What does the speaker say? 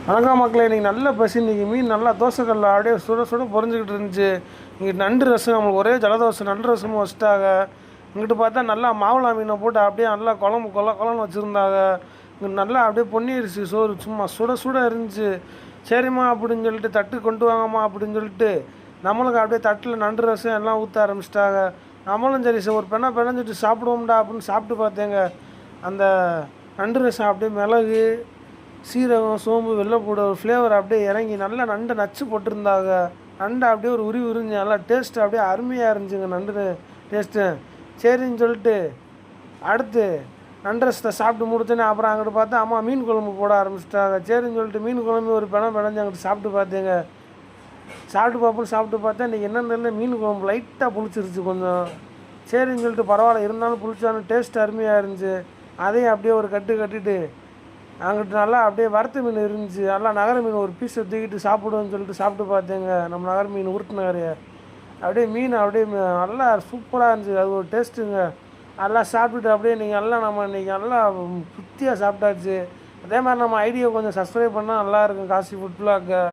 வணக்கம் மக்களே, இன்றைக்கி நல்ல பசி. இன்றைக்கி மீன் நல்லா தோசைக்கல்ல அப்படியே சுட சுட பொரிஞ்சிக்கிட்டு இருந்துச்சு. இங்கே நண்டு ரசம், நம்மளுக்கு ஒரே ஜலதோசை, நண்டு ரசமும் வச்சுட்டாங்க. இங்கிட்டு பார்த்தா நல்லா மாவளா மீனை போட்டு அப்படியே நல்லா குழம்பு குழம்பு வச்சுருந்தாங்க. இங்கே நல்லா அப்படியே பொன்னிருச்சு சோறு, சும்மா சுட சுட இருந்துச்சு. சரிம்மா அப்படின்னு சொல்லிட்டு தட்டு கொண்டு வாங்கம்மா அப்படின்னு சொல்லிட்டு நம்மளுக்கு அப்படியே தட்டில் நண்டு ரசம் எல்லாம் ஊற்ற ஆரம்பிச்சிட்டாங்க. நம்மளும் சரி சார் ஒரு பிணைஞ்சிட்டு சாப்பிடுவோம்டா அப்படின்னு சாப்பிட்டு பார்த்தேங்க. அந்த நண்டு ரசம் அப்படியே மிளகு, சீரகம், சோம்பு, வெள்ளைப்பூடு ஒரு ஃப்ளேவர் அப்படியே இறங்கி நல்லா நண்டை நச்சு போட்டிருந்தாங்க. நண்டை அப்படியே ஒரு உரிஞ்சு நல்லா டேஸ்ட்டு அப்படியே அருமையாக இருந்துச்சுங்க நண்டு டேஸ்ட்டு. சரின்னு சொல்லிட்டு அடுத்து நண்டு ரசத்தை சாப்பிட்டு முடிச்சோன்னே அப்புறம் அங்கிட்டு பார்த்தா அம்மா மீன் குழம்பு போட ஆரம்பிச்சிட்டாங்க. சரின்னு சொல்லிட்டு மீன் குழம்பு ஒரு பிணைஞ்சு அங்கிட்டு சாப்பிட்டு பார்த்தேங்க. சாப்பிட்டு பார்த்தா இன்றைக்கி என்னென்னு தெரியல, மீன் குழம்பு லைட்டாக புளிச்சிருச்சு கொஞ்சம். சரின்னு சொல்லிட்டு பரவாயில்ல, இருந்தாலும் புளிச்சாலும் டேஸ்ட் அருமையாக இருந்துச்சு. அதையும் அப்படியே ஒரு கட்டிட்டு அங்கிட்டு நல்லா அப்படியே வறுத்த மீன் இருந்துச்சு. நல்லா நகர மீன் ஒரு பீஸை தூக்கிட்டு சாப்பிடுவோன்னு சொல்லிட்டு சாப்பிட்டு பார்த்தேங்க. நம்ம நகர மீன் உருட்டுநகரைய அப்படியே மீன் அப்படியே நல்லா சூப்பராக இருந்துச்சு. அது ஒரு டேஸ்ட்டுங்க. நல்லா சாப்பிட்டுட்டு அப்படியே நீங்கள் எல்லாம் நம்ம இன்றைக்கி நல்லா திருப்தியாக சாப்பிட்டாச்சு. அதே மாதிரி நம்ம ஐடியா கொஞ்சம் சப்ஸ்கிரைப் பண்ணால் நல்லாயிருக்கும். Kashi food vlog.